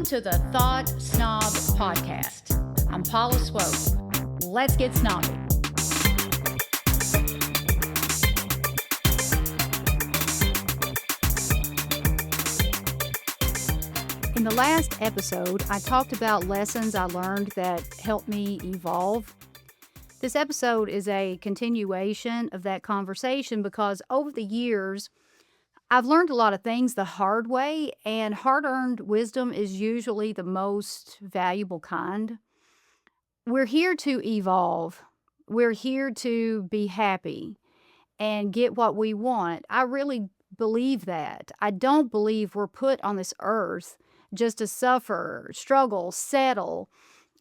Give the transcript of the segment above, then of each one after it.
Welcome to the Thought SNOB Podcast. I'm Paula Swope. Let's get snobby. In the last episode, I talked about lessons I learned that helped me evolve. This episode is a continuation of that conversation because over the years, I've learned a lot of things the hard way, and hard-earned wisdom is usually the most valuable kind. We're here to evolve. We're here to be happy and get what we want. I really believe that. I don't believe we're put on this earth just to suffer, struggle, settle,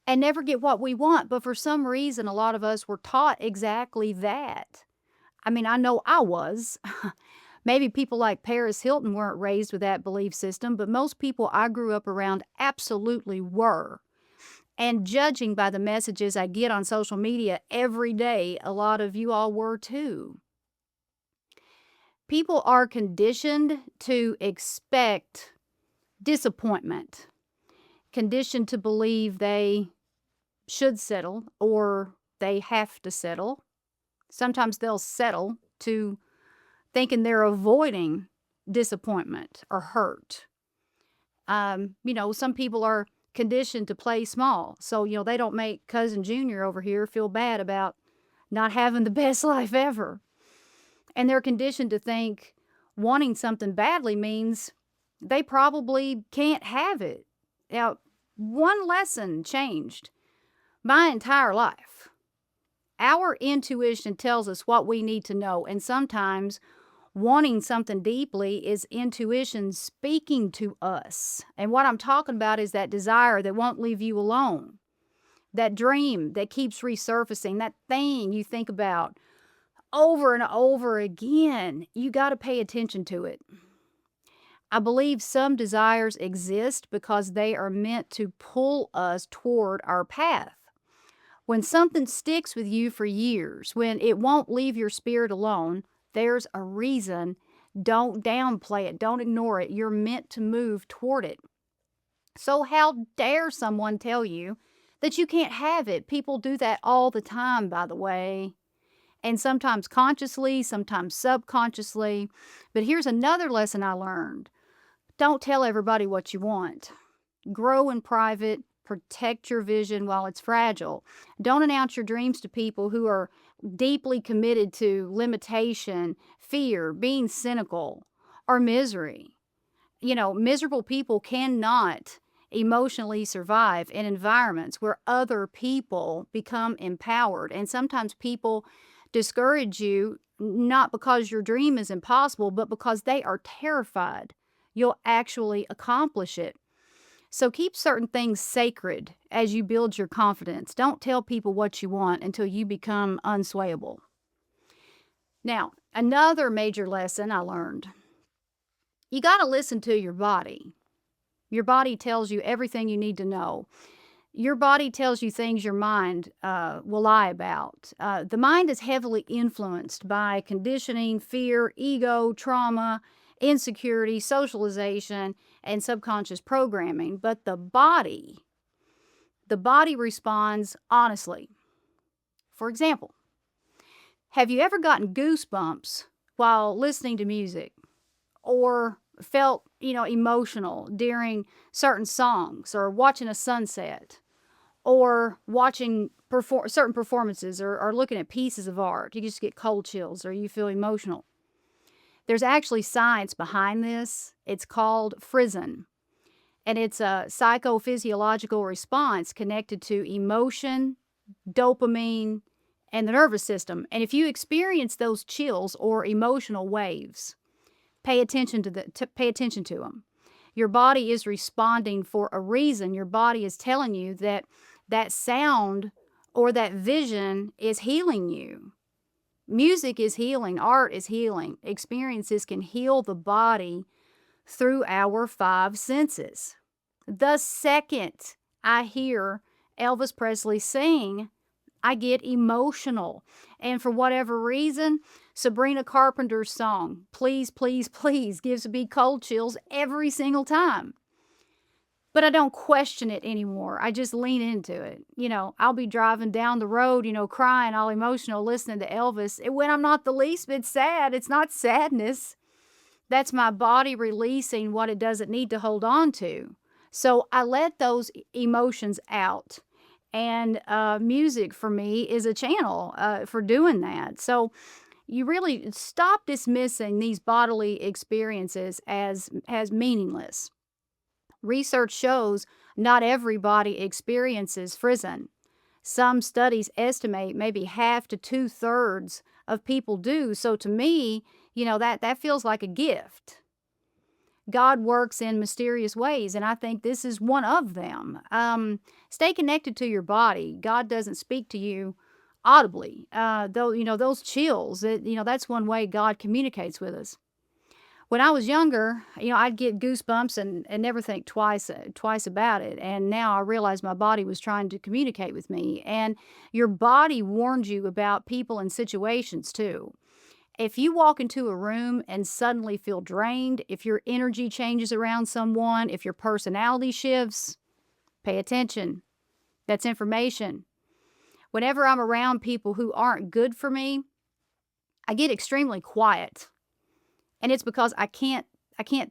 and never get what we want. But for some reason, a lot of us were taught exactly that. I mean, I know I was. Maybe people like Paris Hilton weren't raised with that belief system, but most people I grew up around absolutely were. And judging by the messages I get on social media every day, a lot of you all were too. People are conditioned to expect disappointment, conditioned to believe they should settle or they have to settle. Sometimes they'll settle to thinking they're avoiding disappointment or hurt. Some people are conditioned to play small. So, they don't make Cousin Junior over here feel bad about not having the best life ever. And they're conditioned to think wanting something badly means they probably can't have it. Now, one lesson changed my entire life. Our intuition tells us what we need to know, and sometimes wanting something deeply is intuition speaking to us. And what I'm talking about is that desire that won't leave you alone. That dream that keeps resurfacing, that thing you think about over and over again. You got to pay attention to it. I believe some desires exist because they are meant to pull us toward our path. When something sticks with you for years, when it won't leave your spirit alone, there's a reason. Don't downplay it. Don't ignore it. You're meant to move toward it. So how dare someone tell you that you can't have it? People do that all the time, by the way. And sometimes consciously, sometimes subconsciously. But here's another lesson I learned. Don't tell everybody what you want. Grow in private. Protect your vision while it's fragile. Don't announce your dreams to people who are deeply committed to limitation, fear, being cynical, or misery. Miserable people cannot emotionally survive in environments where other people become empowered. And sometimes people discourage you not because your dream is impossible, but because they are terrified you'll actually accomplish it. So keep certain things sacred as you build your confidence. Don't tell people what you want until you become unswayable. Now, another major lesson I learned. You got to listen to your body. Your body tells you everything you need to know. Your body tells you things your mind will lie about. The mind is heavily influenced by conditioning, fear, ego, trauma, insecurity, socialization, and subconscious programming. But the body responds honestly. For example, have you ever gotten goosebumps while listening to music or felt, emotional during certain songs or watching a sunset or watching certain performances or looking at pieces of art? You just get cold chills or you feel emotional. There's actually science behind this. It's called frisson, and it's a psychophysiological response connected to emotion, dopamine, and the nervous system. And if you experience those chills or emotional waves, pay attention to them. Your body is responding for a reason. Your body is telling you that sound or that vision is healing you. Music is healing. Art is healing. Experiences can heal the body through our 5 senses. The second I hear Elvis Presley sing, I get emotional. And for whatever reason, Sabrina Carpenter's song, Please, Please, Please, gives me cold chills every single time. But I don't question it anymore. I just lean into it. I'll be driving down the road, crying, all emotional, listening to Elvis. When I'm not the least bit sad, it's not sadness. That's my body releasing what it doesn't need to hold on to. So I let those emotions out. And music for me is a channel for doing that. So you really stop dismissing these bodily experiences as meaningless. Research shows not everybody experiences frisson. Some studies estimate maybe half to 2/3 of people do. So to me, that feels like a gift. God works in mysterious ways, and I think this is one of them. Stay connected to your body. God doesn't speak to you audibly. Though, those chills, that's one way God communicates with us. When I was younger, I'd get goosebumps and never think twice about it. And now I realize my body was trying to communicate with me. And your body warns you about people and situations too. If you walk into a room and suddenly feel drained, if your energy changes around someone, if your personality shifts, pay attention. That's information. Whenever I'm around people who aren't good for me, I get extremely quiet. And it's because I can't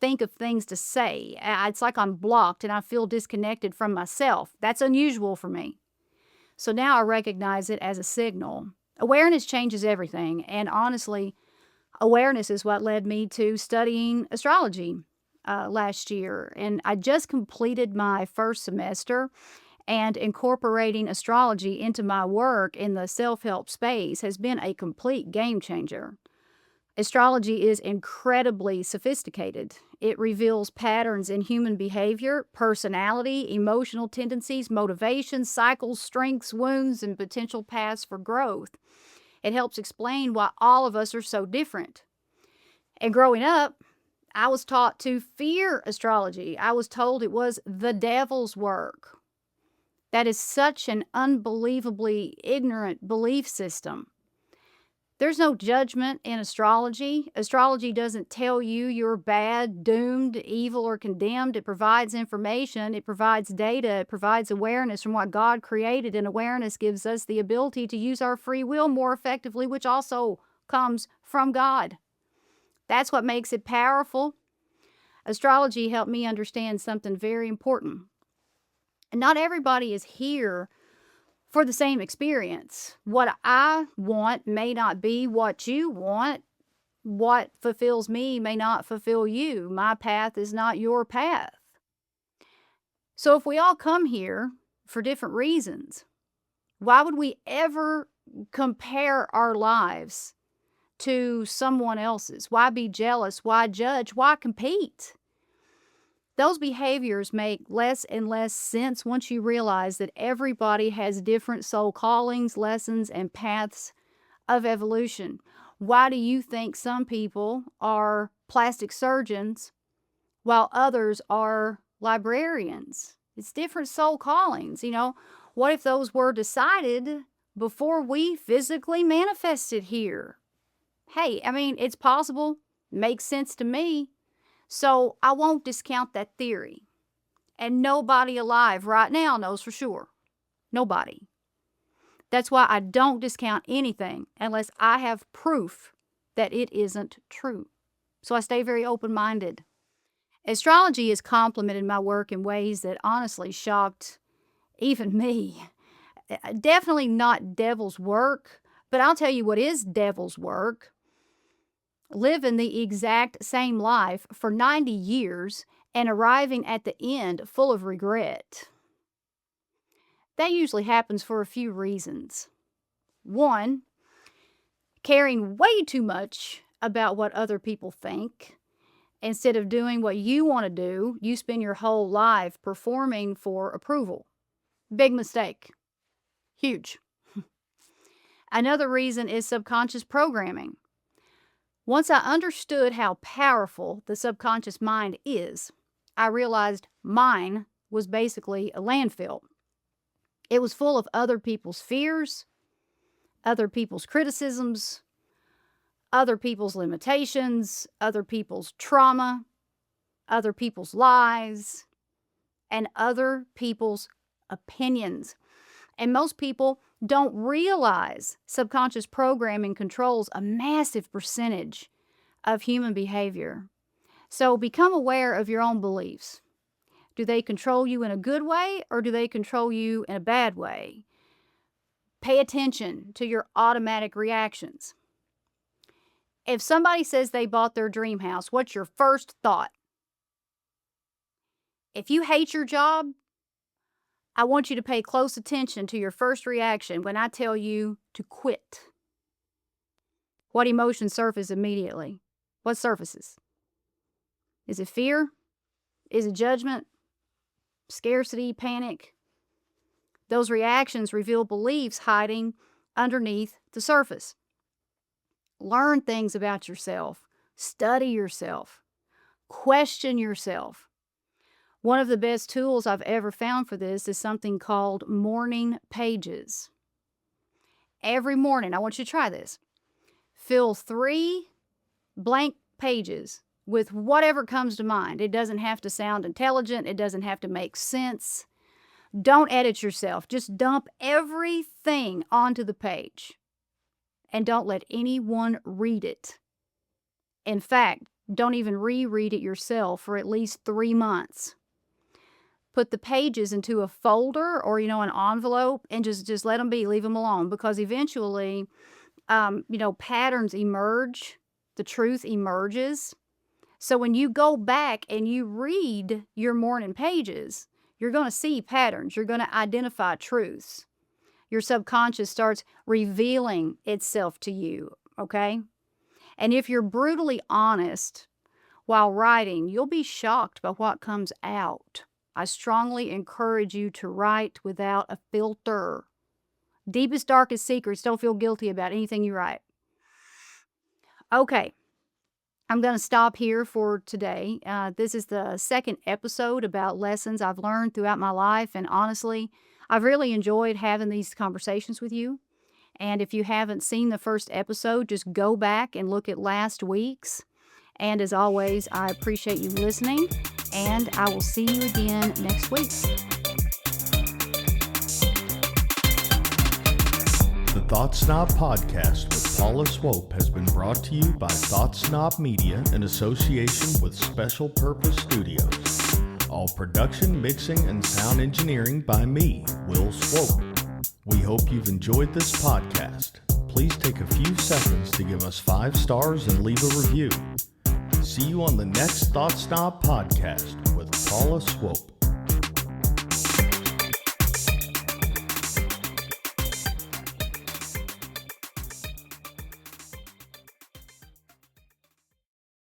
think of things to say. It's like I'm blocked and I feel disconnected from myself. That's unusual for me. So now I recognize it as a signal. Awareness changes everything. And honestly, awareness is what led me to studying astrology last year. And I just completed my first semester, and incorporating astrology into my work in the self-help space has been a complete game changer. Astrology is incredibly sophisticated. It reveals patterns in human behavior, personality, emotional tendencies, motivations, cycles, strengths, wounds, and potential paths for growth. It helps explain why all of us are so different. And growing up, I was taught to fear astrology. I was told it was the devil's work. That is such an unbelievably ignorant belief system. There's no judgment in astrology. Astrology doesn't tell you you're bad, doomed, evil, or condemned. It provides information. It provides data. It provides awareness from what God created. And awareness gives us the ability to use our free will more effectively, which also comes from God. That's what makes it powerful. Astrology helped me understand something very important. And not everybody is here for the same experience. What I want may not be what you want. What fulfills me may not fulfill you. My path is not your path. So if we all come here for different reasons, why would we ever compare our lives to someone else's? Why be jealous? Why judge? Why compete? Those behaviors make less and less sense once you realize that everybody has different soul callings, lessons, and paths of evolution. Why do you think some people are plastic surgeons while others are librarians? It's different soul callings. What if those were decided before we physically manifested here? Hey, it's possible. Makes sense to me. So I won't discount that theory. And nobody alive right now knows for sure. Nobody. That's why I don't discount anything unless I have proof that it isn't true. So I stay very open-minded. Astrology has complemented my work in ways that honestly shocked even me. Definitely not devil's work, but I'll tell you what is devil's work. Living the exact same life for 90 years and arriving at the end full of regret. That usually happens for a few reasons. One, caring way too much about what other people think. Instead of doing what you want to do, you spend your whole life performing for approval. Big mistake. Huge. Another reason is subconscious programming. Once I understood how powerful the subconscious mind is, I realized mine was basically a landfill. It was full of other people's fears, other people's criticisms, other people's limitations, other people's trauma, other people's lies, and other people's opinions. And most people don't realize subconscious programming controls a massive percentage of human behavior. So become aware of your own beliefs. Do they control you in a good way, or do they control you in a bad way? Pay attention to your automatic reactions. If somebody says they bought their dream house, what's your first thought? If you hate your job, I want you to pay close attention to your first reaction when I tell you to quit. What emotions surface immediately? What surfaces? Is it fear? Is it judgment? Scarcity? Panic? Those reactions reveal beliefs hiding underneath the surface. Learn things about yourself. Study yourself. Question yourself. One of the best tools I've ever found for this is something called morning pages. Every morning, I want you to try this. Fill 3 blank pages with whatever comes to mind. It doesn't have to sound intelligent. It doesn't have to make sense. Don't edit yourself. Just dump everything onto the page. And don't let anyone read it. In fact, don't even reread it yourself for at least 3 months. Put the pages into a folder or, an envelope and just let them be. Leave them alone, because eventually, patterns emerge. The truth emerges. So when you go back and you read your morning pages, you're going to see patterns. You're going to identify truths. Your subconscious starts revealing itself to you, okay? And if you're brutally honest while writing, you'll be shocked by what comes out. I strongly encourage you to write without a filter. Deepest, darkest secrets. Don't feel guilty about anything you write. Okay, I'm going to stop here for today. This is the second episode about lessons I've learned throughout my life. And honestly, I've really enjoyed having these conversations with you. And if you haven't seen the first episode, just go back and look at last week's. And as always, I appreciate you listening, and I will see you again next week. The Thought SNOB Podcast with Paula Swope has been brought to you by Thought SNOB Media in association with Special Purpose Studios. All production, mixing, and sound engineering by me, Will Swope. We hope you've enjoyed this podcast. Please take a few seconds to give us 5 stars and leave a review. See you on the next Thought SNOB Podcast with Paula Swope.